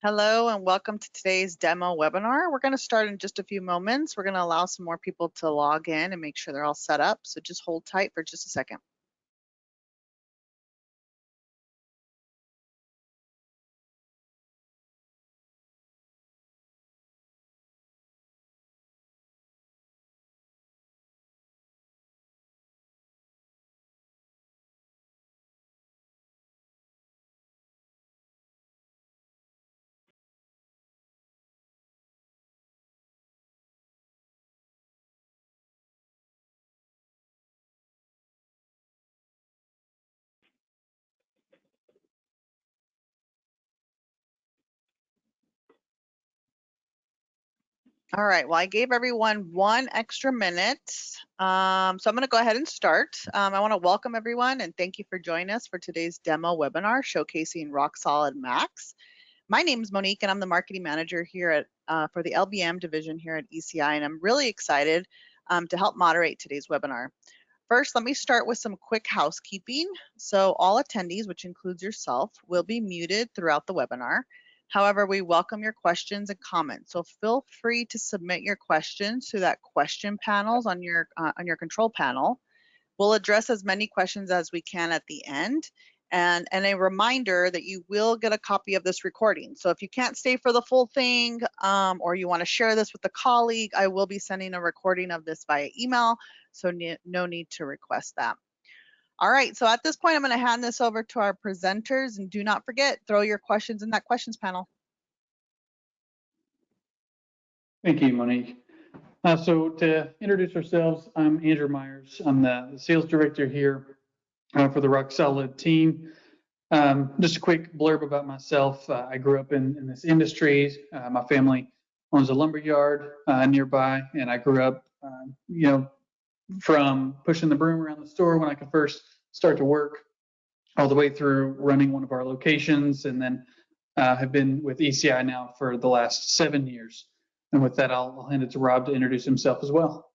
Hello and welcome to today's demo webinar. We're going to start in just a few moments. We're going to allow some more people to log in and make sure they're all set up. So just hold tight for just a second. All right, well, I gave everyone 1 extra minute. So I'm going to go ahead and start. I want to welcome everyone and thank you for joining us for today's demo webinar showcasing RockSolid MAX. My name is Monique and I'm the marketing manager here at for the LBM division here at ECI, and I'm really excited to help moderate today's webinar. First, let me start with some quick housekeeping. So all attendees, which includes yourself, will be muted throughout the webinar. However, we welcome your questions and comments. So feel free to submit your questions through that question panels on your control panel. We'll address as many questions as we can at the end. And a reminder that you will get a copy of this recording. So if you can't stay for the full thing or you want to share this with a colleague, I will be sending a recording of this via email. So no need to request that. All right, so at this point, I'm going to hand this over to our presenters, and do not forget, throw your questions in that questions panel. Thank you, Monique. So to introduce ourselves, I'm Andrew Myers. I'm the sales director here for the RockSolid team. Just a quick blurb about myself. I grew up in this industry. My family owns a lumber yard nearby, and I grew up, from pushing the broom around the store when I could first start to work, all the way through running one of our locations, and then have been with ECI now for the last 7 years. And with that, I'll hand it to Rob to introduce himself as well.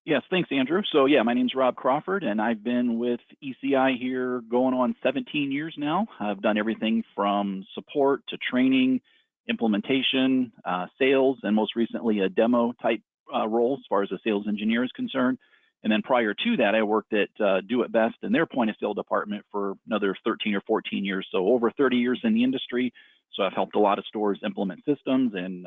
Yes, thanks, Andrew. So yeah, my name's Rob Crawford, and I've been with ECI here going on 17 years now. I've done everything from support to training, implementation, sales, and most recently a demo type role as far as a sales engineer is concerned. And then prior to that, I worked at Do It Best in their point of sale department for another 13 or 14 years. So over 30 years in the industry. So I've helped a lot of stores implement systems and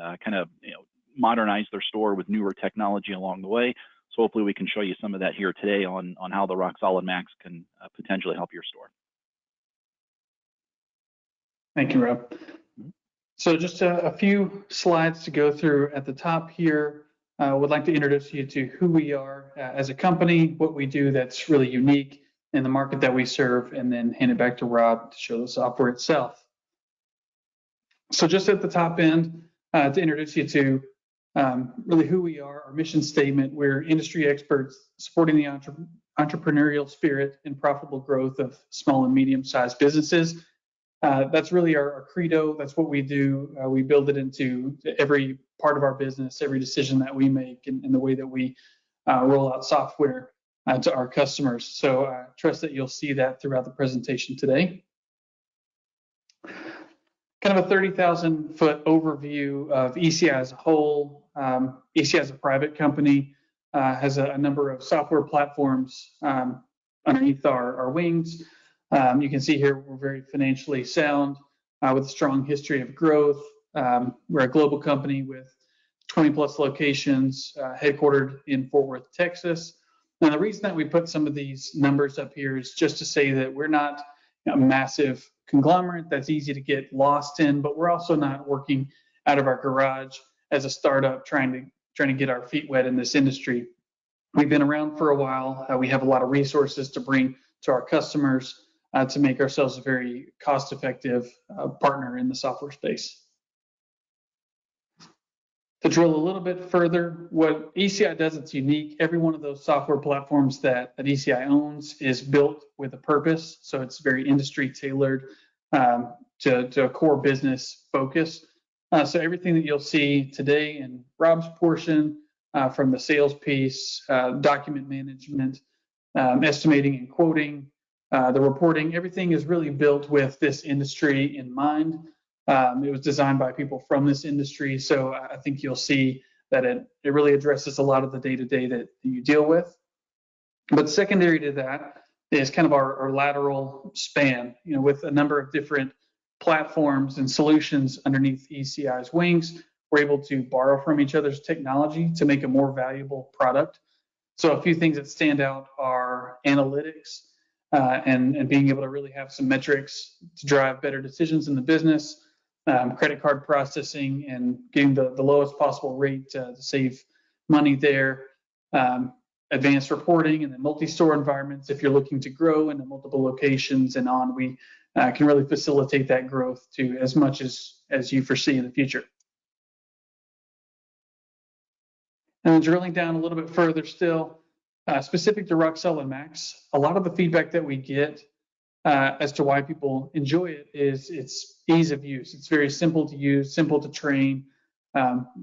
modernize their store with newer technology along the way. So hopefully we can show you some of that here today on how the RockSolid MAX can potentially help your store. Thank you, Rob. So just a few slides to go through at the top here. Would like to introduce you to who we are as a company, what we do that's really unique in the market that we serve, and then hand it back to Rob to show the software itself. So just at the top end, to introduce you to really who we are, our mission statement. We're industry experts supporting the entrepreneurial spirit and profitable growth of small and medium-sized businesses. That's really our credo. That's what we do. We build it into every part of our business, every decision that we make, and the way that we roll out software to our customers. So I trust that you'll see that throughout the presentation today. Kind of a 30,000-foot overview of ECI as a whole. ECI as a private company has a number of software platforms underneath our wings. You can see here we're very financially sound with a strong history of growth. We're a global company with 20 plus locations headquartered in Fort Worth, Texas. Now, the reason that we put some of these numbers up here is just to say that we're not a massive conglomerate that's easy to get lost in, but we're also not working out of our garage as a startup trying to get our feet wet in this industry. We've been around for a while. We have a lot of resources to bring to our customers to make ourselves a very cost-effective partner in the software space. To drill a little bit further, what ECI does that's unique, every one of those software platforms that ECI owns is built with a purpose. So it's very industry tailored to a core business focus. So everything that you'll see today in Rob's portion, from the sales piece, document management, estimating and quoting, the reporting, everything is really built with this industry in mind. It was designed by people from this industry, so I think you'll see that it really addresses a lot of the day-to-day that you deal with. But secondary to that is kind of our lateral span, with a number of different platforms and solutions underneath ECI's wings. We're able to borrow from each other's technology to make a more valuable product. So a few things that stand out are analytics and being able to really have some metrics to drive better decisions in the business, credit card processing and getting the lowest possible rate to save money there, advanced reporting, and then multi-store environments. If you're looking to grow into multiple locations and on, we can really facilitate that growth to as much as you foresee in the future. And then drilling down a little bit further still, specific to RockSolid MAX, a lot of the feedback that we get as to why people enjoy it is its ease of use. It's very simple to use, simple to train.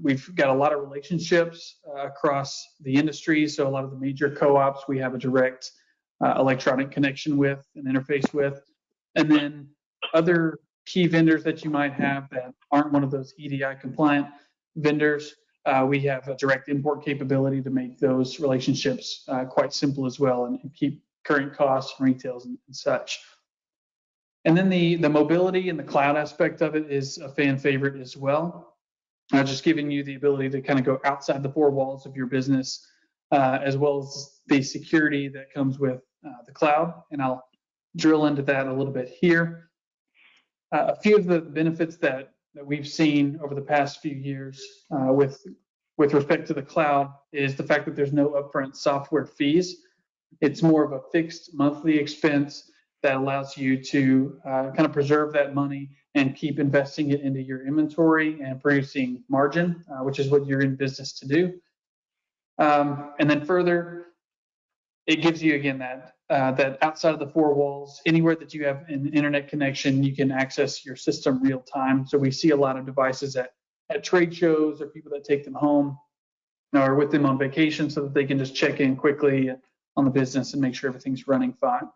We've got a lot of relationships across the industry. So a lot of the major co-ops we have a direct electronic connection with and interface with. And then other key vendors that you might have that aren't one of those EDI compliant vendors, we have a direct import capability to make those relationships quite simple as well and keep current costs and retails and such. And then the mobility and the cloud aspect of it is a fan favorite as well. Just giving you the ability to kind of go outside the four walls of your business, as well as the security that comes with the cloud. And I'll drill into that a little bit here. A few of the benefits that we've seen over the past few years with respect to the cloud is the fact that there's no upfront software fees. It's more of a fixed monthly expense that allows you to kind of preserve that money and keep investing it into your inventory and producing margin, which is what you're in business to do. And then further, it gives you, again, that outside of the four walls, anywhere that you have an internet connection, you can access your system real time. So we see a lot of devices at trade shows or people that take them home or with them on vacation so that they can just check in quickly on the business and make sure everything's running fine.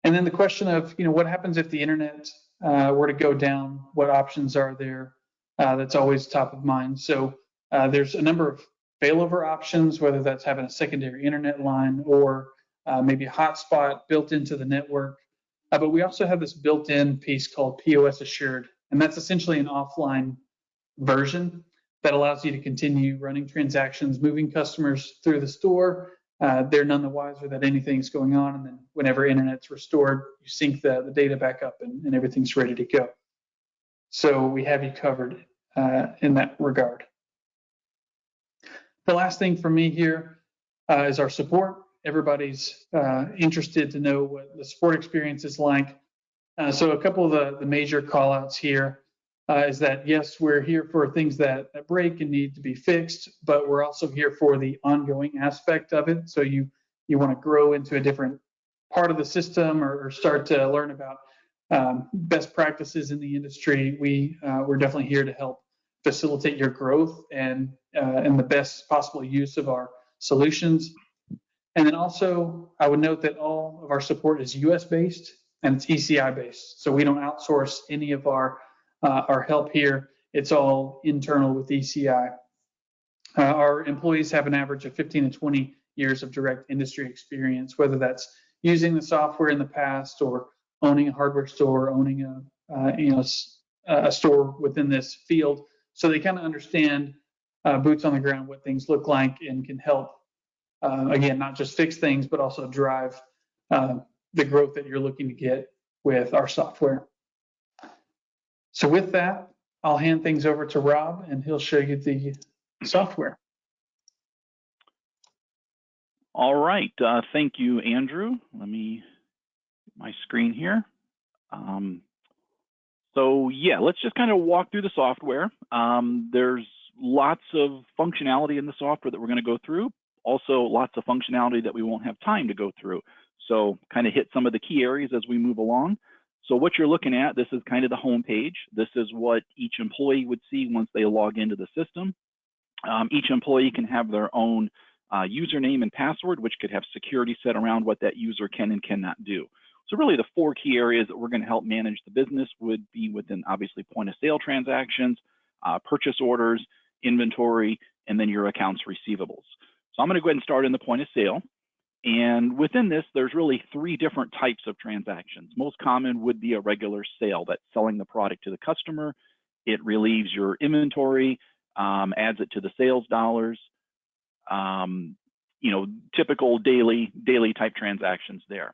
And then the question of, what happens if the internet were to go down? What options are there? That's always top of mind. So there's a number of failover options, whether that's having a secondary internet line or maybe a hotspot built into the network. But we also have this built-in piece called POS Assured, and that's essentially an offline version that allows you to continue running transactions, moving customers through the store. They're none the wiser that anything's going on, and then whenever internet's restored, you sync the data back up and everything's ready to go. So we have you covered in that regard. The last thing for me here is our support. Everybody's interested to know what the support experience is like. So a couple of the major call outs here is that, yes, we're here for things that break and need to be fixed, but we're also here for the ongoing aspect of it. So you want to grow into a different part of the system or start to learn about best practices in the industry. We're definitely here to help facilitate your growth and the best possible use of our solutions. And then also, I would note that all of our support is US based and it's ECI based. So we don't outsource any of our help here. It's all internal with ECI. Our employees have an average of 15 to 20 years of direct industry experience, whether that's using the software in the past or owning a hardware store, owning a store within this field. So they kind of understand boots on the ground, what things look like, and can help, again, not just fix things, but also drive the growth that you're looking to get with our software. So with that, I'll hand things over to Rob and he'll show you the software. All right, thank you, Andrew. Let me get my screen here. So yeah, let's just kind of walk through the software. There's lots of functionality in the software that we're going to go through. Also, lots of functionality that we won't have time to go through. So kind of hit some of the key areas as we move along. So what you're looking at, this is kind of the home page. This is what each employee would see once they log into the system. Each employee can have their own username and password, which could have security set around what that user can and cannot do. So really the 4 key areas that we're going to help manage the business would be within obviously point of sale transactions, purchase orders, inventory, and then your accounts receivables. So I'm going to go ahead and start in the point of sale. And within this, there's really 3 different types of transactions. Most common would be a regular sale, that's selling the product to the customer. It relieves your inventory, adds it to the sales dollars. You know, typical daily type transactions there.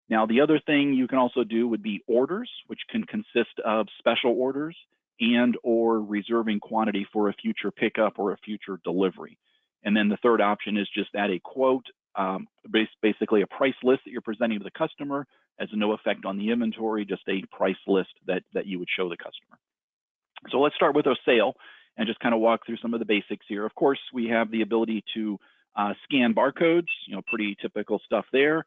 Now, the other thing you can also do would be orders, which can consist of special orders and or reserving quantity for a future pickup or a future delivery. And then the third option is just add a quote, basically a price list that you're presenting to the customer, has no effect on the inventory, just a price list that you would show the customer. So let's start with a sale and just kind of walk through some of the basics here. Of course, we have the ability to scan barcodes, you know, pretty typical stuff there.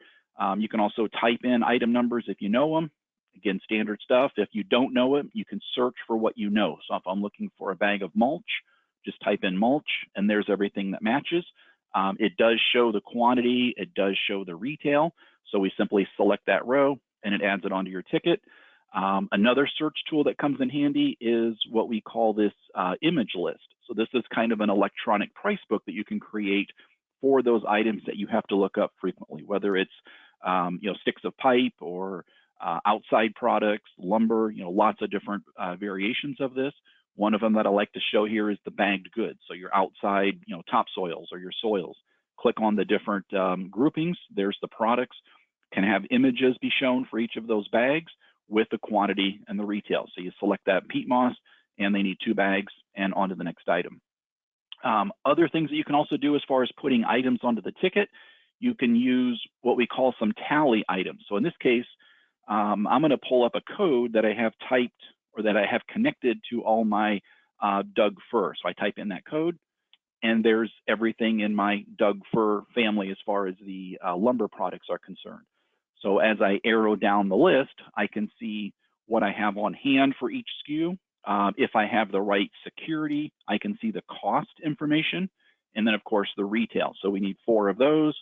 You can also type in item numbers if you know them. Again, standard stuff. If you don't know it, you can search for what you know. So if I'm looking for a bag of mulch, just type in mulch and there's everything that matches. It does show the quantity, it does show the retail. So we simply select that row and it adds it onto your ticket. Another search tool that comes in handy is what we call this image list. So this is kind of an electronic price book that you can create for those items that you have to look up frequently, whether it's you know, sticks of pipe or outside products, lumber, you know, lots of different variations of this. One of them that I like to show here is the bagged goods. So your outside, you know, topsoils or your soils. Click on the different groupings. There's the products. Can have images be shown for each of those bags with the quantity and the retail. So you select that peat moss and they need 2 bags and on to the next item. Other things that you can also do as far as putting items onto the ticket, you can use what we call some tally items. So in this case, I'm going to pull up a code that I have typed or that I have connected to all my Doug fir. So I type in that code and there's everything in my Doug fir family as far as the lumber products are concerned. So as I arrow down the list, I can see what I have on hand for each SKU. If I have the right security, I can see the cost information, and then of course the retail. So we need 4 of those,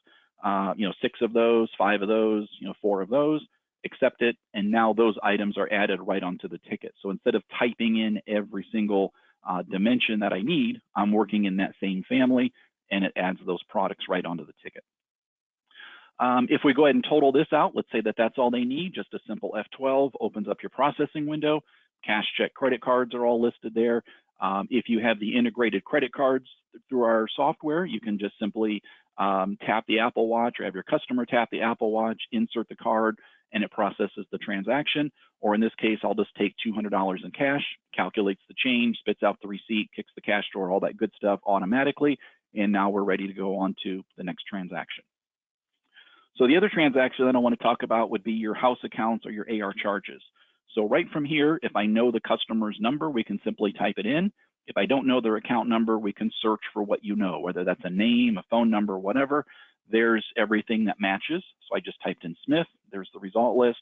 you know, 6 of those, 5 of those, you know, 4 of those. Accept it, and now those items are added right onto the ticket. So instead of typing in every single dimension that I need, I'm working in that same family, and it adds those products right onto the ticket. If we go ahead and total this out, let's say that that's all they need, just a simple F12 opens up your processing window. Cash, check, credit cards are all listed there. If you have the integrated credit cards through our software, you can just simply tap the Apple Watch or have your customer tap the Apple Watch, insert the card, and it processes the transaction. Or in this case, I'll just take $200 in cash, calculates the change, spits out the receipt, kicks the cash drawer, all that good stuff automatically. And now we're ready to go on to the next transaction. So the other transaction that I want to talk about would be your house accounts or your AR charges. So right from here, if I know the customer's number, we can simply type it in. If I don't know their account number, we can search for what you know, whether that's a name, a phone number, whatever. There's everything that matches. So I just typed in Smith, there's the result list.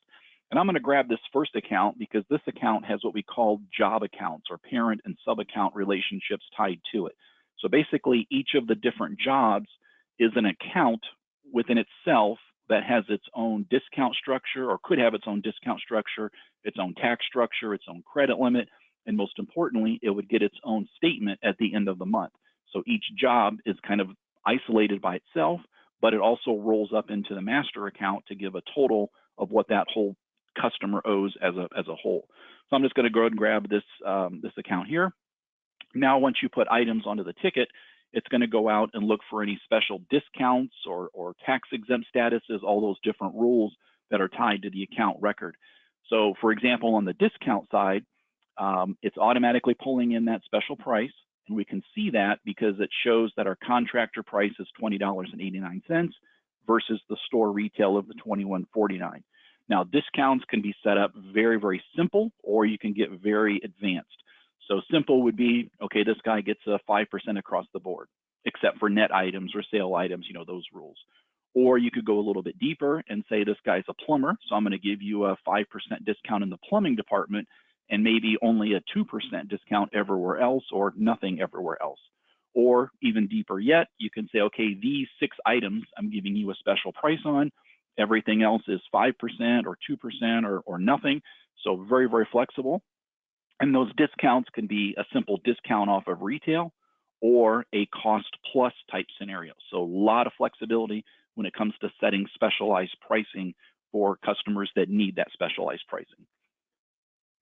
And I'm going to grab this first account because this account has what we call job accounts or parent and sub-account relationships tied to it. So basically each of the different jobs is an account within itself that has its own discount structure or could have its own discount structure, its own tax structure, its own credit limit, and most importantly, it would get its own statement at the end of the month. So each job is kind of isolated by itself, but it also rolls up into the master account to give a total of what that whole customer owes as a whole. So I'm just going to go ahead and grab this, this account here. Now, once you put items onto the ticket, it's going to go out and look for any special discounts or tax exempt statuses, all those different rules that are tied to the account record. So for example, on the discount side, it's automatically pulling in that special price. And we can see that because it shows that our contractor price is $20.89 versus the store retail of the $21.49. Now, discounts can be set up very, very simple, or you can get very advanced. So simple would be, okay, this guy gets a 5% across the board, except for net items or sale items, you know, those rules. Or you could go a little bit deeper and say this guy's a plumber, so I'm going to give you a 5% discount in the plumbing department and maybe only a 2% discount everywhere else or nothing everywhere else. Or even deeper yet, you can say, okay, these 6 items I'm giving you a special price on, Everything else is 5% or 2% or nothing. So very, very flexible. And those discounts can be a simple discount off of retail or a cost plus type scenario. So a lot of flexibility when it comes to setting specialized pricing for customers that need that specialized pricing.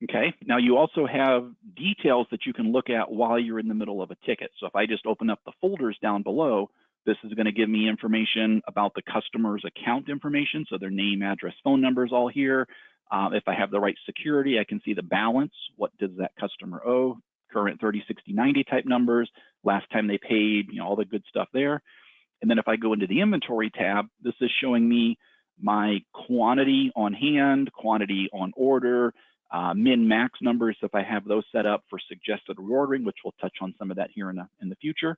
Okay, now you also have details that you can look at while you're in the middle of a ticket. So if I just open up the folders down below, this is going to give me information about the customer's account information. So their name, address, phone numbers all here. If I have the right security, I can see the balance. What does that customer owe? Current 30, 60, 90 type numbers. Last time they paid, all the good stuff there. And then if I go into the inventory tab, this is showing me my quantity on hand, quantity on order, min-max numbers if I have those set up for suggested reordering, which we'll touch on some of that here in the future.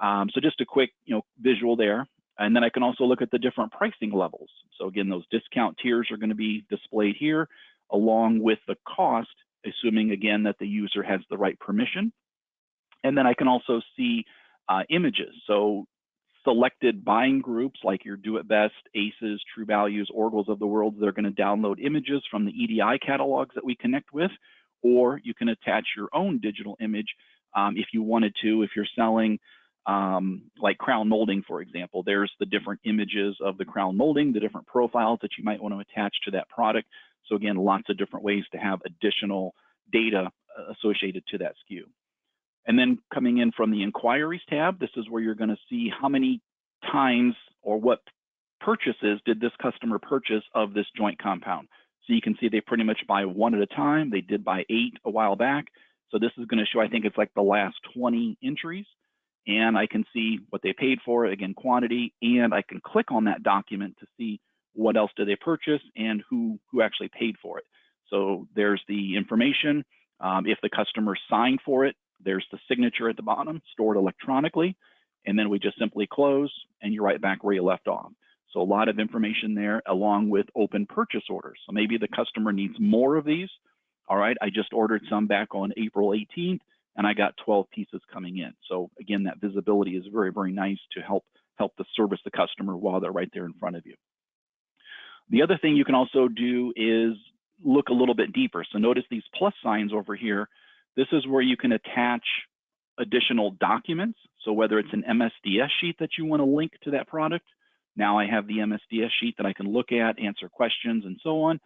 So just a quick visual there. And then I can also look at the different pricing levels. So again, those discount tiers are going to be displayed here along with the cost, assuming again that the user has the right permission. And then I can also see images. So selected buying groups like your Do It Best, Aces, True Values, Oracles of the world, they're going to download images from the EDI catalogs that we connect with, or you can attach your own digital image if you wanted to. If you're selling like crown molding, for example, there's the different images of the crown molding, the different profiles that you might want to attach to that product. So again, lots of different ways to have additional data associated to that SKU. And then coming in from the inquiries tab, this is where you're going to see how many times or what purchases did this customer purchase of this joint compound. So you can see they pretty much buy one at a time. They did buy 8 a while back. So this is going to show, I think it's like the last 20 entries. And I can see what they paid for it, again, quantity, and I can click on that document to see what else did they purchase and who actually paid for it. So there's the information. If the customer signed for it, there's the signature at the bottom, stored electronically, and then we just simply close and you're right back where you left off. So a lot of information there along with open purchase orders. So maybe the customer needs more of these. All right, I just ordered some back on April 18th and I got 12 pieces coming in. So again, that visibility is very, very nice to help to service the customer while they're right there in front of you. The other thing you can also do is look a little bit deeper. So notice these plus signs over here. This is where you can attach additional documents. So whether it's an MSDS sheet that you want to link to that product, now I have the MSDS sheet that I can look at, answer questions and so on,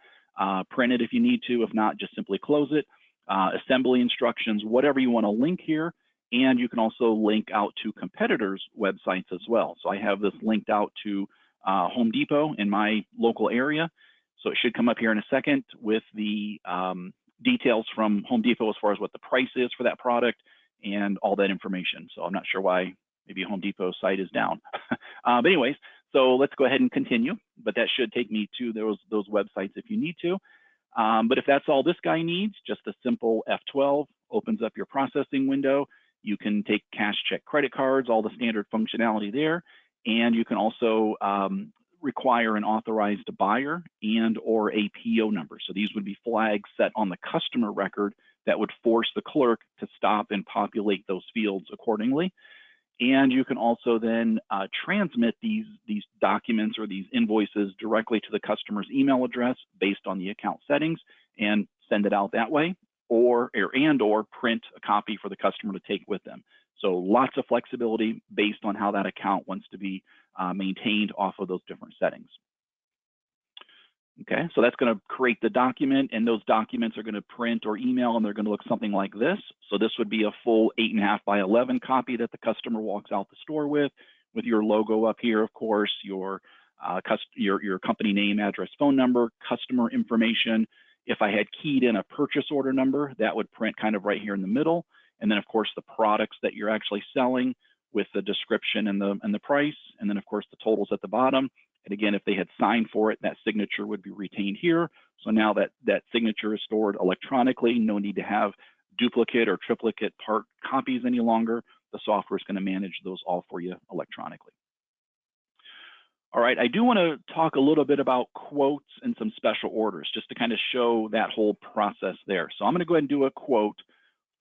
print it if you need to. If not, just simply close it. Assembly instructions, whatever you want to link here. And you can also link out to competitors' websites as well. So I have this linked out to Home Depot in my local area. So it should come up here in a second with the details from Home Depot as far as what the price is for that product and all that information. So I'm not sure why maybe Home Depot site is down. But anyways, so let's go ahead and continue. But that should take me to those websites if you need to. But if that's all this guy needs, just a simple F12 opens up your processing window. You can take cash, check, credit cards, all the standard functionality there. And you can also require an authorized buyer and or a PO number. So these would be flags set on the customer record that would force the clerk to stop and populate those fields accordingly. And you can also then transmit these documents or these invoices directly to the customer's email address based on the account settings and send it out that way, or print a copy for the customer to take with them. So lots of flexibility based on how that account wants to be maintained off of those different settings. Okay, so that's going to create the document, and those documents are going to print or email, and they're going to look something like this. So this would be a full 8.5 by 11 copy that the customer walks out the store with your logo up here, of course, your company name, address, phone number, customer information. If I had keyed in a purchase order number, that would print kind of right here in the middle. And then, of course, the products that you're actually selling with the description and the price, and then, of course, the totals at the bottom. And again, if they had signed for it, that signature would be retained here. So now that signature is stored electronically, no need to have duplicate or triplicate part copies any longer. The software is going to manage those all for you electronically. All right, I do want to talk a little bit about quotes and some special orders, just to kind of show that whole process there. So I'm going to go ahead and do a quote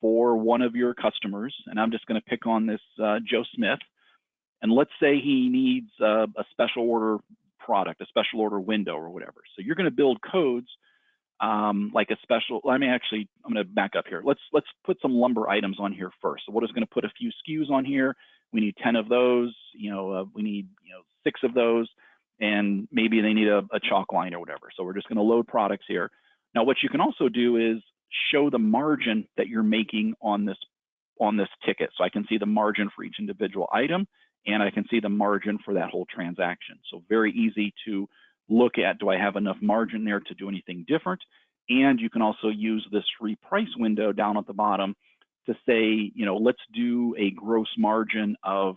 for one of your customers, and I'm just going to pick on this Joe Smith. And let's say he needs a special order product, a special order window or whatever. So you're going to build codes like a special. I'm going to back up here. Let's put some lumber items on here first. So we're just going to put a few SKUs on here. We need 10 of those. We need 6 of those, and maybe they need a chalk line or whatever. So we're just going to load products here. Now, what you can also do is show the margin that you're making on this ticket. So I can see the margin for each individual item, and I can see the margin for that whole transaction. So very easy to look at, do I have enough margin there to do anything different? And you can also use this free price window down at the bottom to say, let's do a gross margin of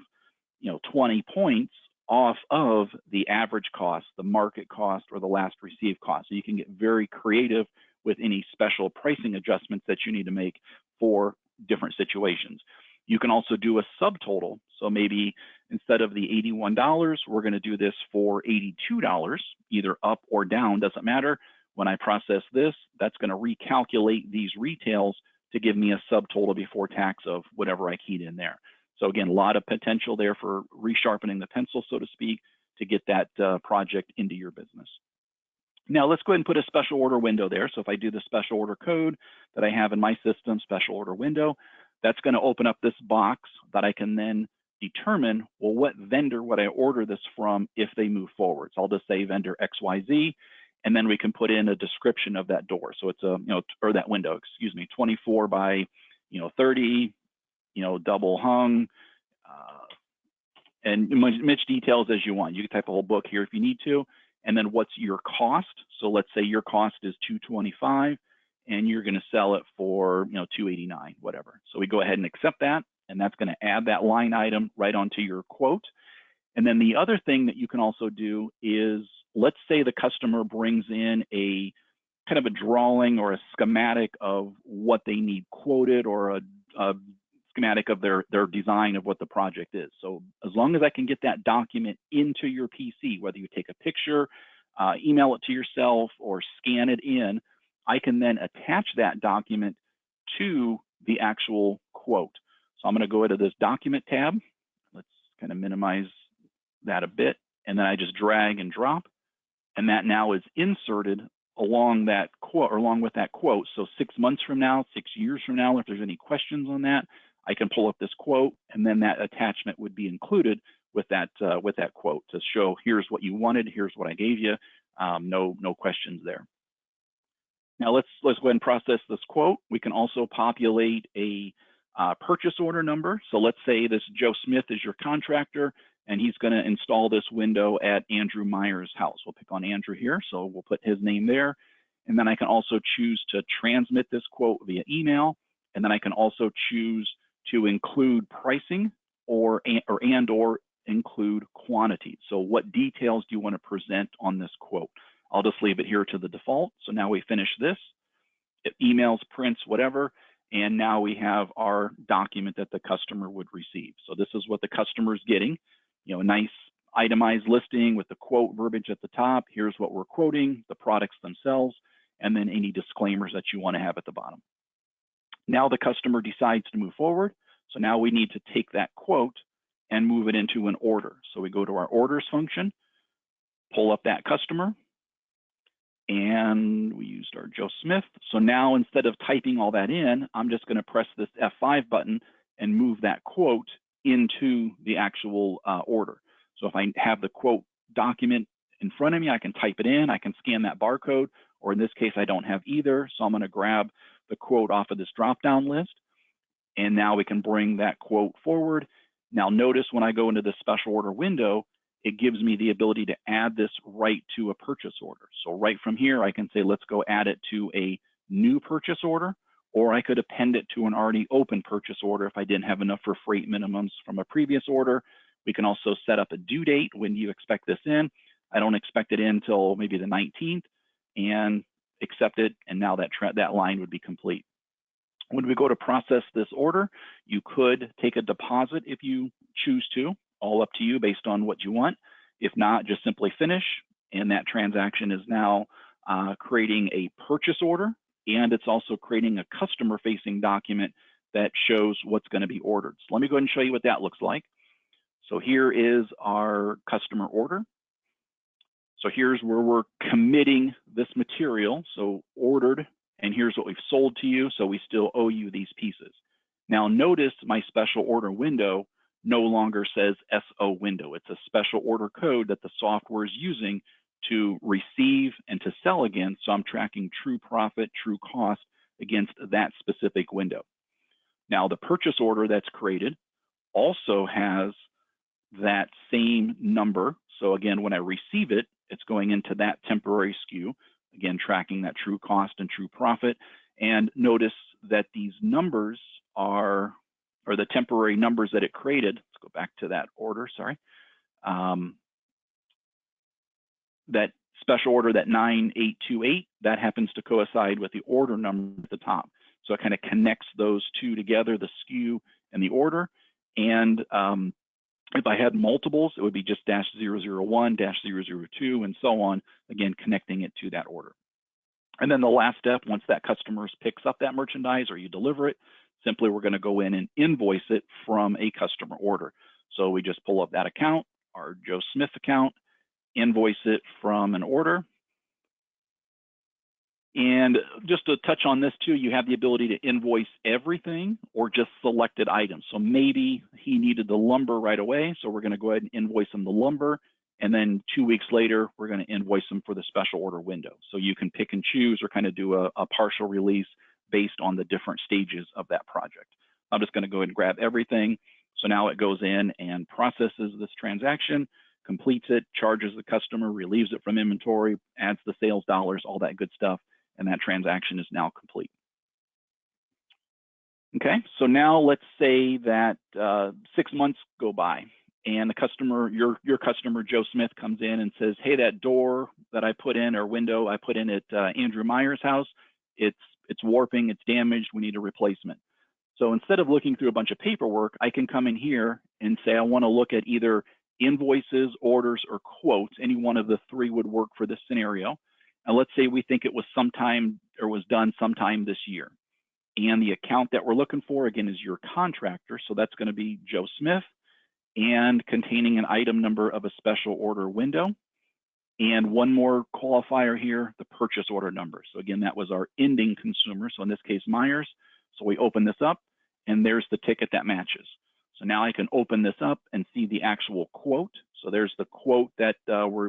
20 points off of the average cost, the market cost, or the last received cost. So you can get very creative with any special pricing adjustments that you need to make for different situations. You can also do a subtotal. So maybe instead of the $81, we're going to do this for $82, either up or down, doesn't matter. When I process this, that's going to recalculate these retails to give me a subtotal before tax of whatever I keyed in there. So again, a lot of potential there for resharpening the pencil, so to speak, to get that project into your business. Now let's go ahead and put a special order window there. So if I do the special order code that I have in my system, special order window, that's going to open up this box that I can then determine, well, what vendor would I order this from if they move forward. So I'll just say vendor XYZ, and then we can put in a description of that door. So it's or that window, excuse me, 24 by 30, double hung, and much details as you want. You can type a whole book here if you need to. And then what's your cost? So let's say your cost is $225 and you're going to sell it for $289, whatever. So we go ahead and accept that, and that's going to add that line item right onto your quote. And then the other thing that you can also do is, let's say the customer brings in a kind of a drawing or a schematic of what they need quoted, or a schematic of their design of what the project is. So as long as I can get that document into your PC, whether you take a picture, email it to yourself, or scan it in, I can then attach that document to the actual quote. So I'm going to go into this document tab. Let's kind of minimize that a bit. And then I just drag and drop, and that now is inserted along that quote, or along with that quote. So 6 months from now, 6 years from now, if there's any questions on that, I can pull up this quote, and then that attachment would be included with that quote to show, here's what you wanted, here's what I gave you, no questions there. Now let's go ahead and process this quote. We can also populate a purchase order number. So let's say this Joe Smith is your contractor, and he's going to install this window at Andrew Meyer's house. We'll pick on Andrew here, so we'll put his name there. And then I can also choose to transmit this quote via email, and then I can also choose to include pricing or include quantity. So what details do you want to present on this quote? I'll just leave it here to the default. So now we finish this, it emails, prints, whatever, and now we have our document that the customer would receive. So this is what the customer is getting, a nice itemized listing with the quote verbiage at the top. Here's what we're quoting, the products themselves, and then any disclaimers that you want to have at the bottom. Now the customer decides to move forward. So now we need to take that quote and move it into an order. So we go to our orders function, pull up that customer, and we used our Joe Smith. So now instead of typing all that in, I'm just going to press this F5 button and move that quote into the actual order. So if I have the quote document in front of me, I can type it in, I can scan that barcode, or in this case, I don't have either. So I'm going to grab the quote off of this drop-down list, and now we can bring that quote forward. Now notice when I go into the special order window, it gives me the ability to add this right to a purchase order. So right from here, I can say, let's go add it to a new purchase order, or I could append it to an already open purchase order if I didn't have enough for freight minimums from a previous order. We can also set up a due date. When do you expect this in? I don't expect it in until maybe the 19th, and accept it, and now that line would be complete. When we go to process this order, you could take a deposit if you choose to, all up to you based on what you want. If not, just simply finish, and that transaction is now creating a purchase order, and it's also creating a customer-facing document that shows what's going to be ordered. So let me go ahead and show you what that looks like. So here is our customer order. So here's where we're committing this material. So ordered, and here's what we've sold to you. So we still owe you these pieces. Now notice my special order window no longer says SO window. It's a special order code that the software is using to receive and to sell against. So I'm tracking true profit, true cost against that specific window. Now the purchase order that's created also has that same number. So again, when I receive it, it's going into that temporary SKU, again, tracking that true cost and true profit. And notice that these numbers are, or the temporary numbers that it created, let's go back to that order, sorry. That special order, that 9828, that happens to coincide with the order number at the top. So it kind of connects those two together, the SKU and the order. And if I had multiples, it would be just -001, -002, and so on, again, connecting it to that order. And then the last step, once that customer picks up that merchandise or you deliver it, simply we're going to go in and invoice it from a customer order. So we just pull up that account, our Joe Smith account, invoice it from an order. And just to touch on this too, you have the ability to invoice everything or just selected items. So maybe he needed the lumber right away, so we're going to go ahead and invoice him the lumber. And then 2 weeks later, we're going to invoice them for the special order window. So you can pick and choose or kind of do a partial release based on the different stages of that project. I'm just going to go ahead and grab everything. So now it goes in and processes this transaction, completes it, charges the customer, relieves it from inventory, adds the sales dollars, all that good stuff, and that transaction is now complete. Okay, so now let's say that 6 months go by and the customer, your customer, Joe Smith, comes in and says, hey, that door that I put in or window I put in at Andrew Meyer's house, it's warping, it's damaged, we need a replacement. So instead of looking through a bunch of paperwork, I can come in here and say, I want to look at either invoices, orders, or quotes. Any one of the three would work for this scenario. And let's say we think it was sometime or was done sometime this year. And the account that we're looking for, again, is your contractor. So that's going to be Joe Smith and containing an item number of a special order window. And one more qualifier here, the purchase order number. So again, that was our ending consumer. So in this case, Myers. So we open this up and there's the ticket that matches. So now I can open this up and see the actual quote. So there's the quote that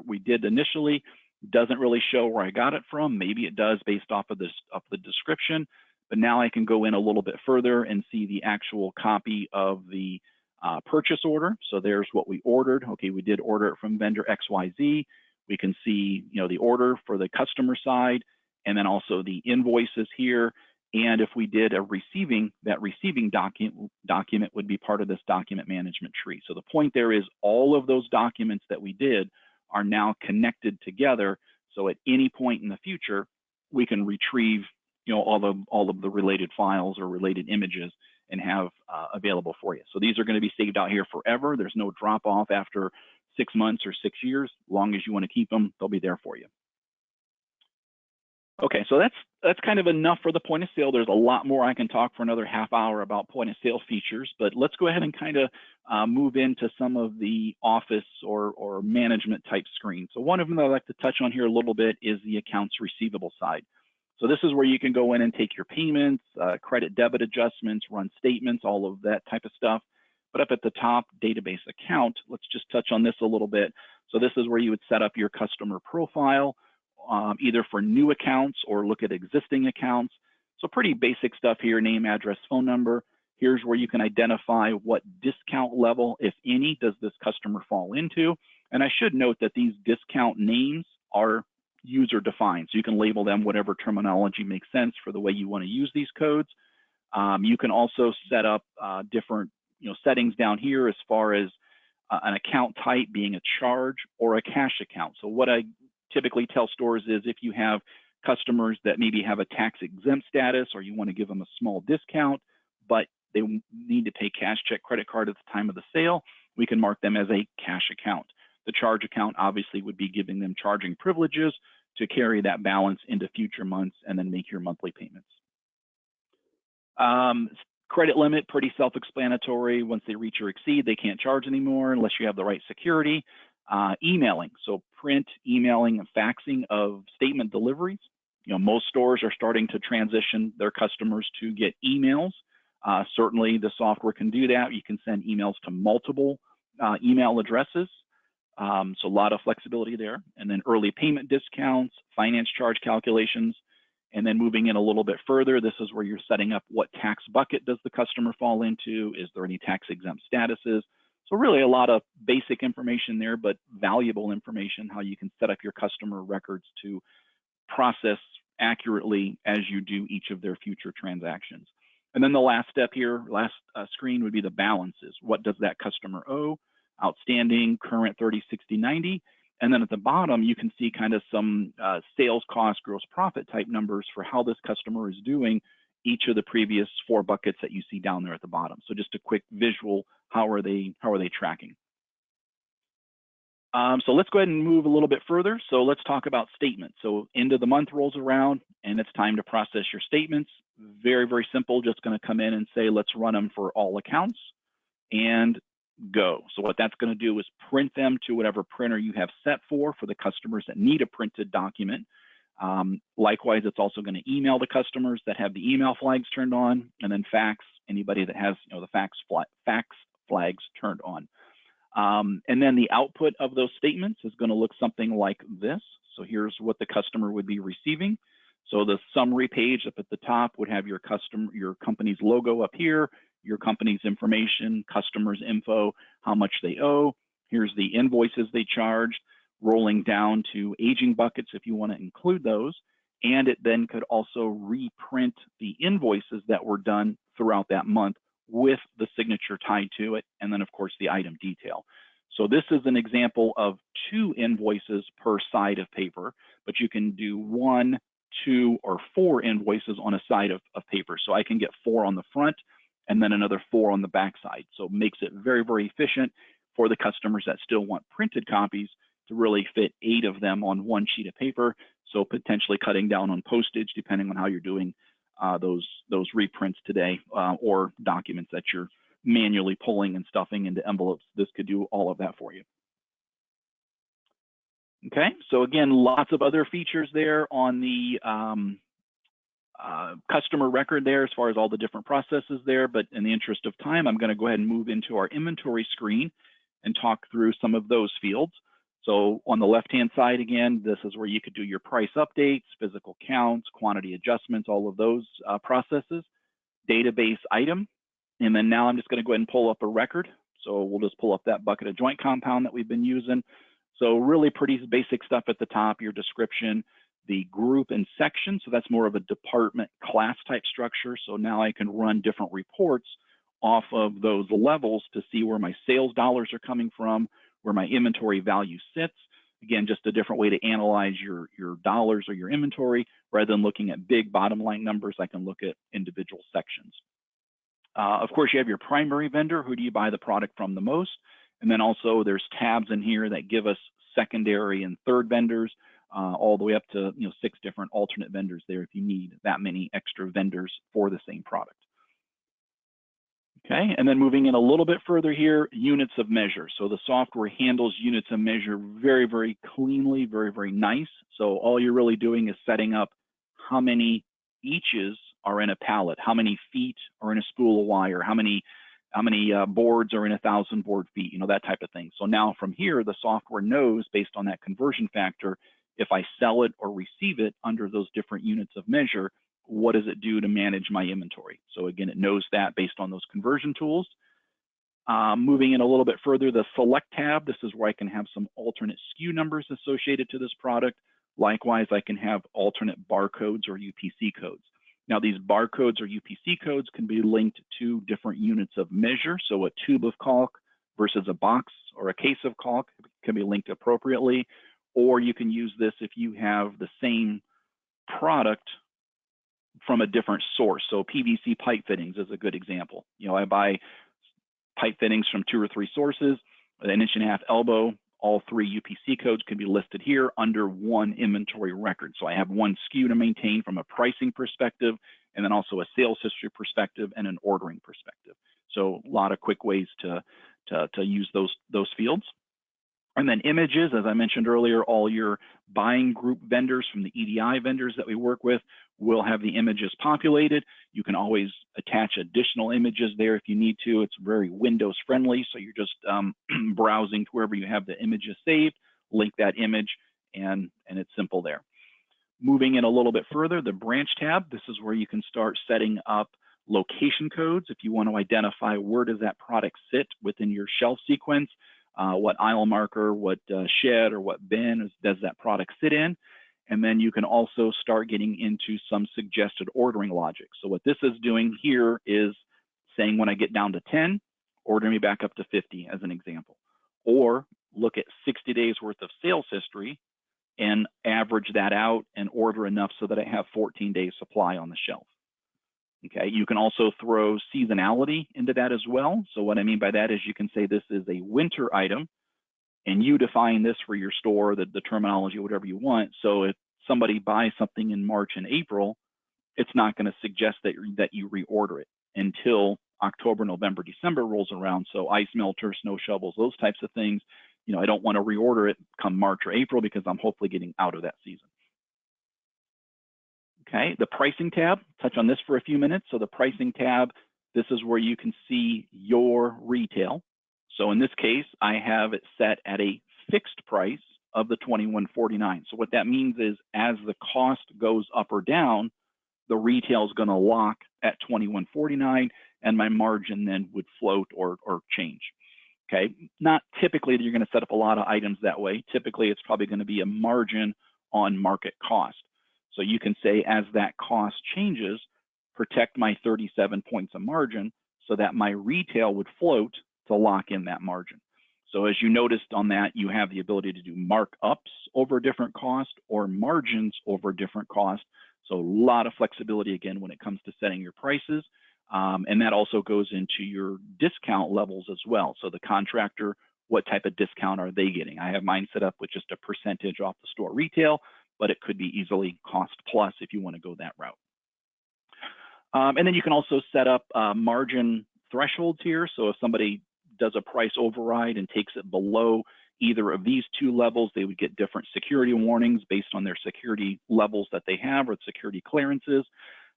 we did initially. Doesn't really show where I got it from. Maybe it does based off of the description, but now I can go in a little bit further and see the actual copy of the purchase order. So there's what we ordered. Okay, we did order it from vendor XYZ. We can see, the order for the customer side, and then also the invoices here. And if we did a receiving, that receiving document would be part of this document management tree. So the point there is all of those documents that we did are now connected together. So at any point in the future, we can retrieve, all of the related files or related images and have available for you. So these are going to be saved out here forever. There's no drop off after 6 months or 6 years. As long as you want to keep them, they'll be there for you. Okay, so that's kind of enough for the point of sale. There's a lot more. I can talk for another half hour about point of sale features, but let's go ahead and kind of move into some of the office or management type screens. So one of them that I'd like to touch on here a little bit is the accounts receivable side. So this is where you can go in and take your payments, credit debit adjustments, run statements, all of that type of stuff. But up at the top, database account, let's just touch on this a little bit. So this is where you would set up your customer profile, either for new accounts or look at existing accounts. So pretty basic stuff here, name, address, phone number. Here's where you can identify what discount level, if any, does this customer fall into. And I should note that these discount names are user defined. So you can label them whatever terminology makes sense for the way you want to use these codes. You can also set up different settings down here as far as an account type being a charge or a cash account. So what I typically tell stores is if you have customers that maybe have a tax exempt status or you want to give them a small discount, but they need to pay cash, check, credit card at the time of the sale, we can mark them as a cash account. The charge account obviously would be giving them charging privileges to carry that balance into future months and then make your monthly payments. Credit limit, pretty self-explanatory. Once they reach or exceed, they can't charge anymore unless you have the right security. Emailing, so print, emailing, and faxing of statement deliveries. Most stores are starting to transition their customers to get emails. Certainly the software can do that. You can send emails to multiple email addresses. So a lot of flexibility there. And then early payment discounts, finance charge calculations, and then moving in a little bit further, this is where you're setting up what tax bucket does the customer fall into? Is there any tax exempt statuses? So really a lot of basic information there, but valuable information, how you can set up your customer records to process accurately as you do each of their future transactions. And then the last step here, last screen would be the balances. What does that customer owe? Outstanding, current, 30, 60, 90. And then at the bottom, you can see kind of some sales cost, gross profit type numbers for how this customer is doing each of the previous 4 buckets that you see down there at the bottom. So just a quick visual, how are they tracking? So let's go ahead and move a little bit further. So let's talk about statements. So end of the month rolls around and it's time to process your statements. Very, very simple. Just going to come in and say, let's run them for all accounts and go. So what that's going to do is print them to whatever printer you have set for the customers that need a printed document. Likewise, it's also going to email the customers that have the email flags turned on, and then fax anybody that has the fax flags turned on. And then the output of those statements is going to look something like this. So here's what the customer would be receiving. So the summary page up at the top would have your company's logo up here, your company's information, customers info, how much they owe. Here's the invoices they charged, rolling down to aging buckets if you want to include those. And it then could also reprint the invoices that were done throughout that month with the signature tied to it, and then of course the item detail. So this is an example of 2 invoices per side of paper, but you can do 1, 2, or 4 invoices on a side of paper. So I can get 4 on the front and then another 4 on the back side. So it makes it very, very efficient for the customers that still want printed copies to really fit 8 of them on 1 sheet of paper. So potentially cutting down on postage depending on how you're doing those reprints today, or documents that you're manually pulling and stuffing into envelopes. This could do all of that for you. Okay, so again, lots of other features there on the customer record there as far as all the different processes there, but in the interest of time, I'm going to go ahead and move into our inventory screen and talk through some of those fields. So on the left-hand side, again, this is where you could do your price updates, physical counts, quantity adjustments, all of those processes, database item. And then now I'm just going to go ahead and pull up a record. So we'll just pull up that bucket of joint compound that we've been using. So really pretty basic stuff at the top, your description, the group and section. So that's more of a department class type structure. So now I can run different reports off of those levels to see where my sales dollars are coming from, where my inventory value sits. Again, just a different way to analyze your dollars or your inventory. Rather than looking at big bottom line numbers, I can look at individual sections. Of course, you have your primary vendor. Who do you buy the product from the most? And then also there's tabs in here that give us secondary and third vendors, all the way up to 6 different alternate vendors there if you need that many extra vendors for the same product. Okay, and then moving in a little bit further here, units of measure. So the software handles units of measure very, very cleanly, very, very nice. So all you're really doing is setting up how many eaches are in a pallet, how many feet are in a spool of wire, how many boards are in 1,000 board feet, that type of thing. So now from here, the software knows based on that conversion factor, if I sell it or receive it under those different units of measure, what does it do to manage my inventory? So again, it knows that based on those conversion tools. Moving in a little bit further, the select tab, this is where I can have some alternate SKU numbers associated to this product. Likewise, I can have alternate barcodes or UPC codes. Now these barcodes or UPC codes can be linked to different units of measure. So a tube of caulk versus a box or a case of caulk can be linked appropriately. Or you can use this if you have the same product from a different source. So PVC pipe fittings is a good example. I buy pipe fittings from 2 or 3 sources, an 1.5-inch elbow. All 3 UPC codes can be listed here under one inventory record. So I have one SKU to maintain from a pricing perspective, and then also a sales history perspective and an ordering perspective. So a lot of quick ways to use those fields. And then images, as I mentioned earlier, all your buying group vendors from the EDI vendors that we work with will have the images populated. You can always attach additional images there if you need to. It's very Windows friendly, so you're just browsing to wherever you have the images saved, link that image, and it's simple there. Moving in a little bit further, the branch tab, this is where you can start setting up location codes if you want to identify where does that product sit within your shelf sequence. What aisle marker, what shed, or what bin does that product sit in? And then you can also start getting into some suggested ordering logic. So what this is doing here is saying when I get down to 10, order me back up to 50 as an example. Or look at 60 days worth of sales history and average that out and order enough so that I have 14 days supply on the shelf. Okay, you can also throw seasonality into that as well. So what I mean by that is you can say this is a winter item and you define this for your store, the terminology, whatever you want. So if somebody buys something in March and April, it's not going to suggest that you reorder it until October, November, December rolls around. So ice melter, snow shovels, those types of things, you know, I don't want to reorder it come March or April because I'm hopefully getting out of that season. Okay, the pricing tab, touch on this for a few minutes. So the pricing tab, this is where you can see your retail. So in this case, I have it set at a fixed price of the $21.49. So what that means is as the cost goes up or down, the retail is going to lock at $21.49 and my margin then would float or change. Okay, not typically that you're going to set up a lot of items that way. Typically, it's probably going to be a margin on market cost. So you can say as that cost changes, protect my 37 points of margin so that my retail would float to lock in that margin. So as you noticed on that, you have the ability to do markups over different costs or margins over different costs. So a lot of flexibility again when it comes to setting your prices. And that also goes into your discount levels as well. So the contractor, what type of discount are they getting? I have mine set up with just a percentage off the store retail, but it could be easily cost plus if you want to go that route. And then you can also set up margin thresholds here. So if somebody does a price override and takes it below either of these two levels, they would get different security warnings based on their security levels that they have or security clearances.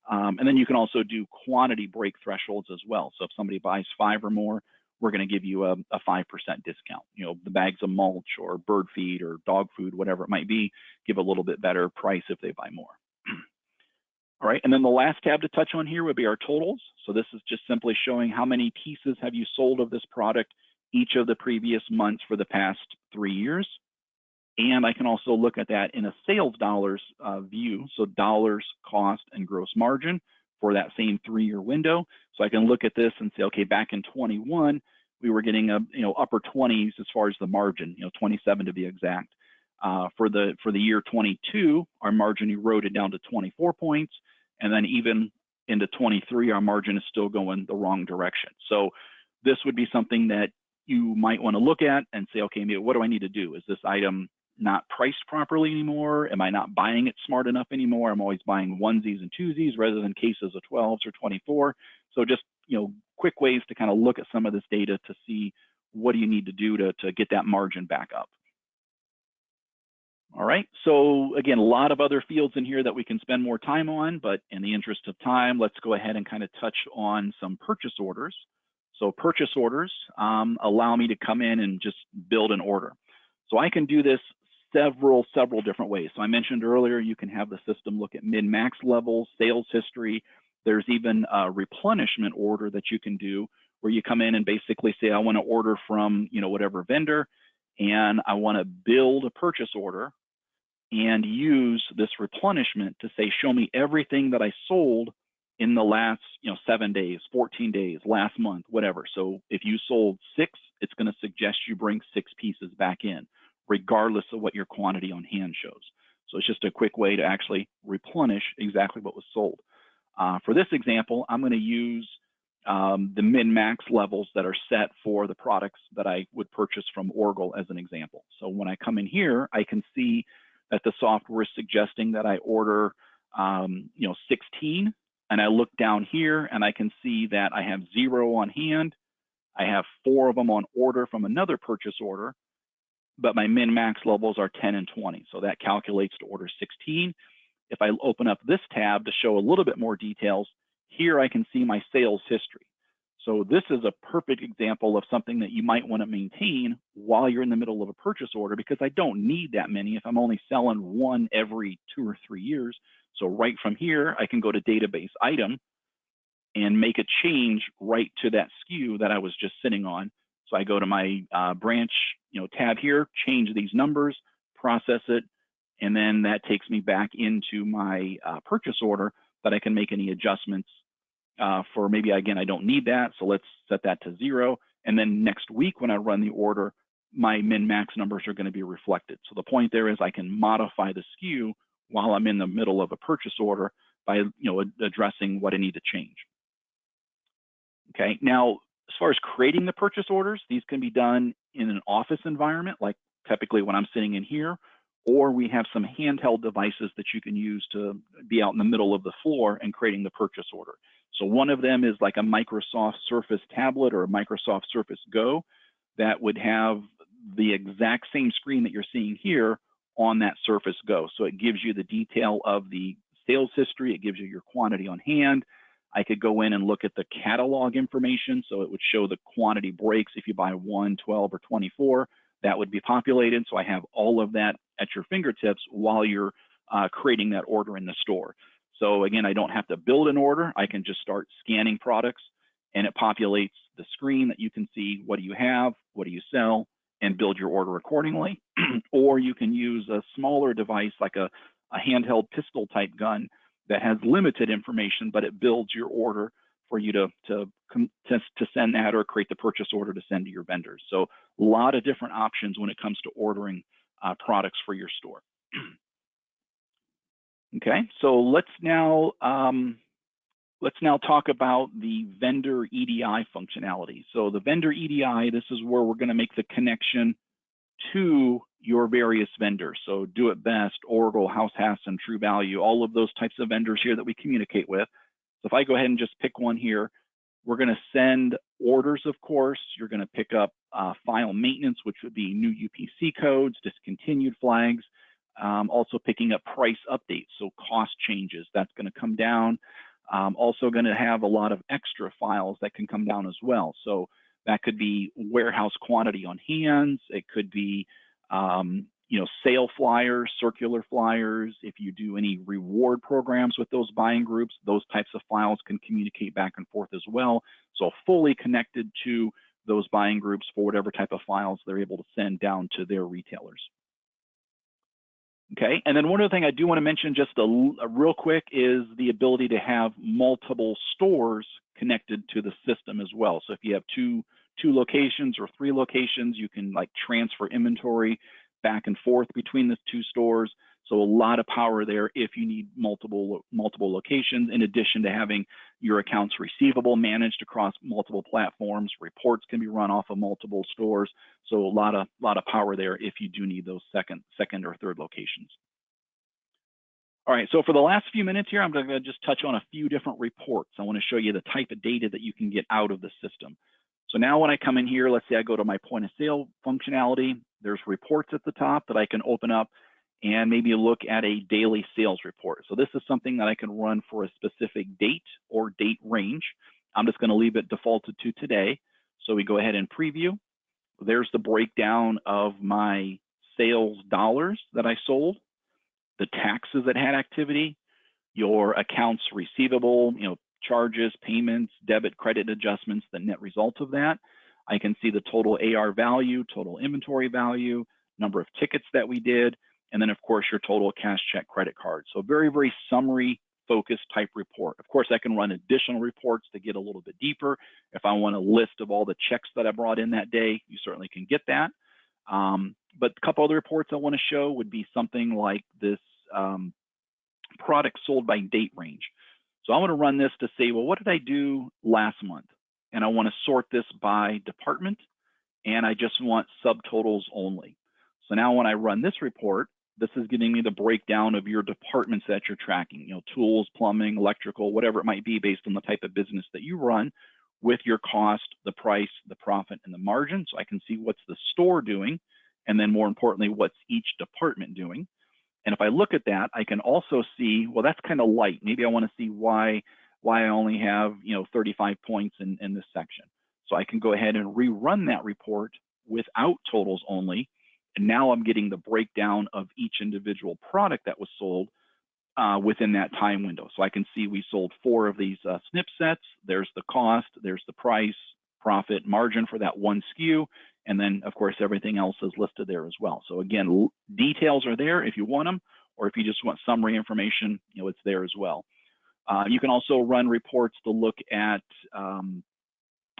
And then you can also do quantity break thresholds as well. So if somebody buys 5 or more, we're going to give you a 5% discount. You know, the bags of mulch or bird feed or dog food, whatever it might be, give a little bit better price if they buy more. All right, and then the last tab to touch on here would be our totals. So this is just simply showing how many pieces have you sold of this product each of the previous months for the past 3 years. And I can also look at that in a sales dollars view. So dollars, cost, and gross margin for that same 3-year window. So I can look at this and say, okay, back in 21, we were getting a upper 20s as far as the margin, 27 to be exact. For the year 22, our margin eroded down to 24 points, and then even into 23, our margin is still going the wrong direction. So this would be something that you might want to look at and say, okay, maybe what do I need to do? Is this item not priced properly anymore? Am I not buying it smart enough anymore? I'm always buying onesies and twosies rather than cases of 12s or 24. So just, quick ways to kind of look at some of this data to see what do you need to do to get that margin back up. All right, so again, a lot of other fields in here that we can spend more time on, but in the interest of time, let's go ahead and kind of touch on some purchase orders. So purchase orders allow me to come in and just build an order. So I can do this several different ways. So I mentioned earlier, you can have the system look at min-max levels, sales history. There's even a replenishment order that you can do where you come in and basically say, I want to order from, whatever vendor, and I want to build a purchase order and use this replenishment to say, show me everything that I sold in the last 7 days, 14 days, last month, whatever. So if you sold 6, it's going to suggest you bring 6 pieces back in, regardless of what your quantity on hand shows. So it's just a quick way to actually replenish exactly what was sold. For this example, I'm going to use the min-max levels that are set for the products that I would purchase from Oracle as an example. So when I come in here, I can see that the software is suggesting that I order 16, and I look down here and I can see that I have 0 on hand. I have 4 of them on order from another purchase order, but my min max levels are 10 and 20. So that calculates to order 16. If I open up this tab to show a little bit more details, here I can see my sales history. So this is a perfect example of something that you might want to maintain while you're in the middle of a purchase order, because I don't need that many if I'm only selling one every 2 or 3 years. So right from here, I can go to database item and make a change right to that SKU that I was just sitting on. So I go to my branch, tab here, change these numbers, process it, and then that takes me back into my purchase order that I can make any adjustments for. Maybe again, I don't need that, so let's set that to 0. And then next week when I run the order, my min max numbers are going to be reflected. So the point there is I can modify the SKU while I'm in the middle of a purchase order by addressing what I need to change. Okay, now as far as creating the purchase orders, these can be done in an office environment, like typically when I'm sitting in here, or we have some handheld devices that you can use to be out in the middle of the floor and creating the purchase order. So one of them is like a Microsoft Surface tablet or a Microsoft Surface Go that would have the exact same screen that you're seeing here on that Surface Go. So it gives you the detail of the sales history, it gives you your quantity on hand. I could go in and look at the catalog information, so it would show the quantity breaks. If you buy 1, 12, or 24, that would be populated. So I have all of that at your fingertips while you're creating that order in the store. So again, I don't have to build an order. I can just start scanning products, and it populates the screen that you can see what do you have, what do you sell, and build your order accordingly. Or you can use a smaller device like a handheld pistol type gun that has limited information, but it builds your order for you to send that or create the purchase order to send to your vendors. So a lot of different options when it comes to ordering products for your store. Okay, so let's now talk about the vendor EDI functionality. So the vendor EDI, this is where we're going to make the connection to your various vendors. So Do It Best, Oracle, House Hats, and True Value, all of those types of vendors here that we communicate with. So if I go ahead and just pick one here, we're going to send orders, of course. You're going to pick up file maintenance, which would be new UPC codes, discontinued flags, also picking up price updates, so cost changes. That's going to come down. Also going to have a lot of extra files that can come down as well. So that could be warehouse quantity on hands. It could be, sale flyers, circular flyers. If you do any reward programs with those buying groups, those types of files can communicate back and forth as well. So fully connected to those buying groups for whatever type of files they're able to send down to their retailers. Okay, and then one other thing I do want to mention just a real quick is the ability to have multiple stores connected to the system as well. So if you have two locations or 3 locations, you can like transfer inventory back and forth between the 2 stores. So a lot of power there if you need multiple locations, in addition to having your accounts receivable managed across multiple platforms. Reports can be run off of multiple stores. So a lot of power there if you do need those second or third locations. All right, so for the last few minutes here, I'm going to just touch on a few different reports. I want to show you the type of data that you can get out of the system. So now when I come in here, let's say I go to my point of sale functionality, there's reports at the top that I can open up and maybe look at a daily sales report. So this is something that I can run for a specific date or date range. I'm just going to leave it defaulted to today. So we go ahead and preview. There's the breakdown of my sales dollars that I sold, the taxes that had activity, your accounts receivable, charges, payments, debit, credit adjustments, the net result of that. I can see the total AR value, total inventory value, number of tickets that we did, and then of course your total cash, check, credit card. So very, very summary focused type report. Of course, I can run additional reports to get a little bit deeper. If I want a list of all the checks that I brought in that day, you certainly can get that. But a couple other reports I want to show would be something like this product sold by date range. So I want to run this to say, well, what did I do last month? And I want to sort this by department, and I just want subtotals only. So now when I run this report, this is giving me the breakdown of your departments that you're tracking, tools, plumbing, electrical, whatever it might be based on the type of business that you run, with your cost, the price, the profit, and the margin. So I can see what's the store doing and then more importantly, what's each department doing. And if I look at that, I can also see, well, that's kind of light. Maybe I want to see why I only have 35 points in this section. So I can go ahead and rerun that report without totals only. And now I'm getting the breakdown of each individual product that was sold within that time window. So I can see we sold 4 of these snip sets. There's the cost, there's the price, profit, margin for that one SKU. And then, of course, everything else is listed there as well. So again, details are there if you want them, or if you just want summary information, it's there as well. You can also run reports to look at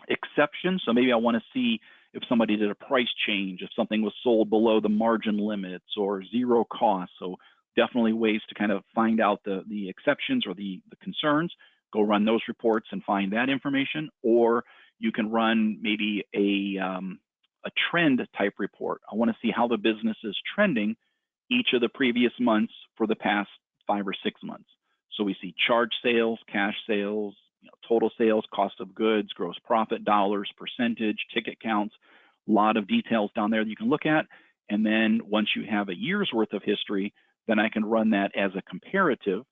exceptions. So maybe I want to see if somebody did a price change, if something was sold below the margin limits or zero cost. So definitely ways to kind of find out the exceptions or the concerns. Go run those reports and find that information. Or you can run maybe a trend type report. I want to see how the business is trending each of the previous months for the past 5 or 6 months. So we see charge sales, cash sales, total sales, cost of goods, gross profit dollars, percentage, ticket counts, a lot of details down there that you can look at. And then once you have a year's worth of history, then I can run that as a comparative.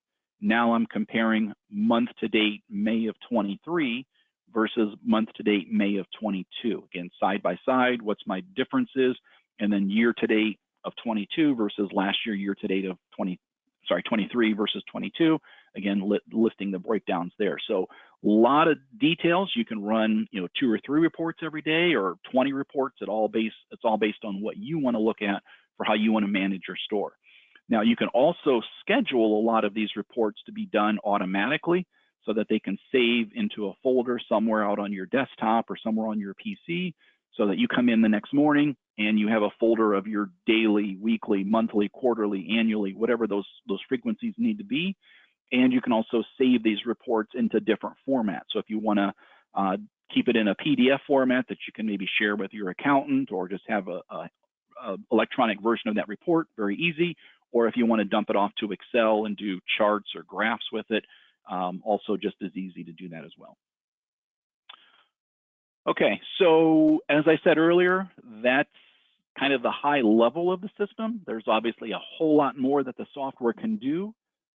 Now I'm comparing month to date May of 23 versus month to date May of 22. Again, side by side, what's my differences, and then year to date of 22 versus last year to date of 23 versus 22. Again, listing the breakdowns there. So a lot of details. You can run 2 or 3 reports every day or 20 reports. It's all based on what you want to look at for how you want to manage your store. Now, you can also schedule a lot of these reports to be done automatically so that they can save into a folder somewhere out on your desktop or somewhere on your PC, so that you come in the next morning and you have a folder of your daily, weekly, monthly, quarterly, annually, whatever those frequencies need to be. And you can also save these reports into different formats. So if you want to keep it in a PDF format that you can maybe share with your accountant, or just have a electronic version of that report, very easy. Or if you want to dump it off to Excel and do charts or graphs with it, also just as easy to do that as well. Okay, so as I said earlier, that's kind of the high level of the system. There's obviously a whole lot more that the software can do.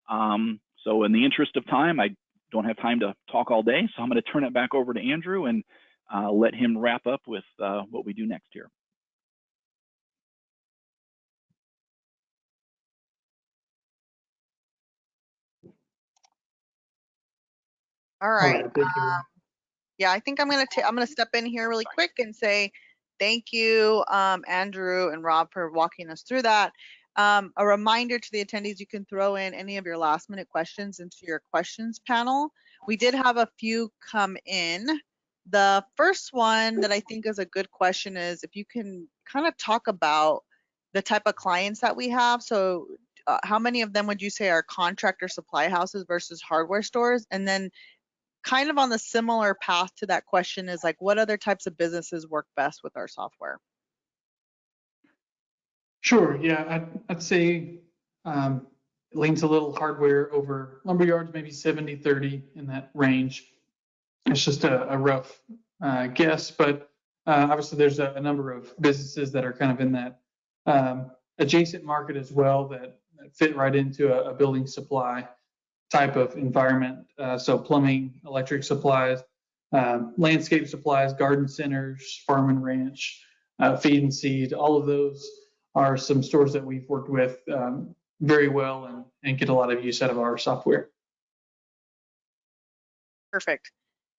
So in the interest of time, I don't have time to talk all day, so I'm going to turn it back over to Andrew and let him wrap up with what we do next here. All right. Thank you. Yeah, I think I'm gonna step in here really quick and say thank you, Andrew and Rob, for walking us through that. A reminder to the attendees, you can throw in any of your last minute questions into your questions panel. We did have a few come in. The first one that I think is a good question is if you can kind of talk about the type of clients that we have. So how many of them would you say are contractor supply houses versus hardware stores? And then kind of on the similar path to that question is like, what other types of businesses work best with our software? Sure. Yeah, I'd say it leans a little hardware over lumberyards, maybe 70-30 in that range. It's just a rough guess, but obviously there's a number of businesses that are kind of in that adjacent market as well that fit right into a building supply type of environment. So plumbing, electric supplies, landscape supplies, garden centers, farm and ranch, feed and seed, all of those are some stores that we've worked with very well and get a lot of use out of our software. Perfect.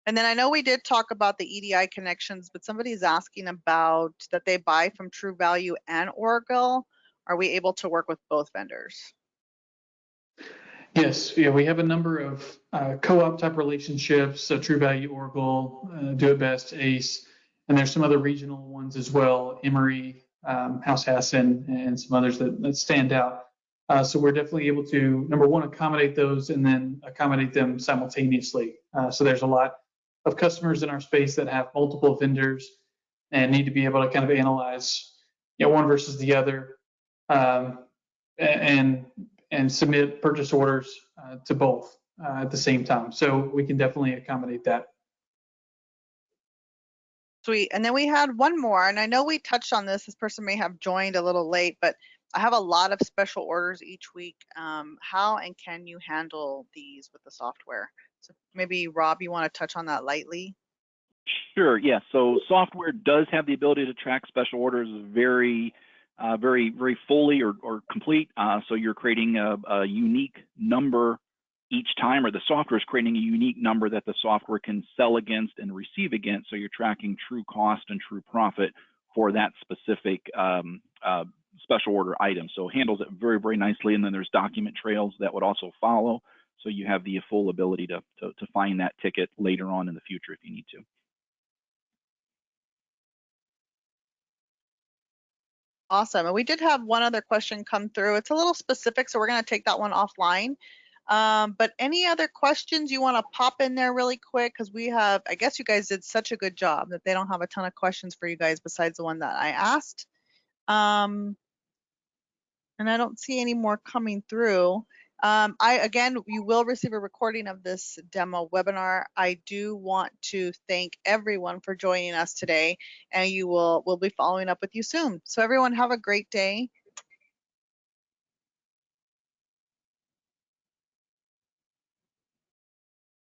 And then I know we did talk about the EDI connections, but somebody's asking about that they buy from True Value and Oracle. Are we able to work with both vendors? Yes, yeah, we have a number of co-op type relationships, so True Value, Oracle, Do It Best, Ace, and there's some other regional ones as well, Emory, House Hassan, and some others that stand out. So we're definitely able to, number one, accommodate those and then accommodate them simultaneously. So there's a lot of customers in our space that have multiple vendors and need to be able to kind of analyze, one versus the other, and submit purchase orders to both at the same time. So we can definitely accommodate that. Sweet. And then we had one more, and I know we touched on this. This person may have joined a little late, but I have a lot of special orders each week. How and can you handle these with the software? So maybe Rob, you want to touch on that lightly? Sure, yes. So software does have the ability to track special orders very, very fully or complete. So you're creating a unique number each time, or the software is creating a unique number that the software can sell against and receive against. So you're tracking true cost and true profit for that specific special order item. So it handles it very, very nicely. And then there's document trails that would also follow. So you have the full ability to find that ticket later on in the future if you need to. Awesome. And we did have one other question come through. It's a little specific, so we're going to take that one offline. But any other questions you want to pop in there really quick? Because we have, I guess you guys did such a good job that they don't have a ton of questions for you guys besides the one that I asked. And I don't see any more coming through. Again, you will receive a recording of this demo webinar. I do want to thank everyone for joining us today, and we'll be following up with you soon. So everyone have a great day.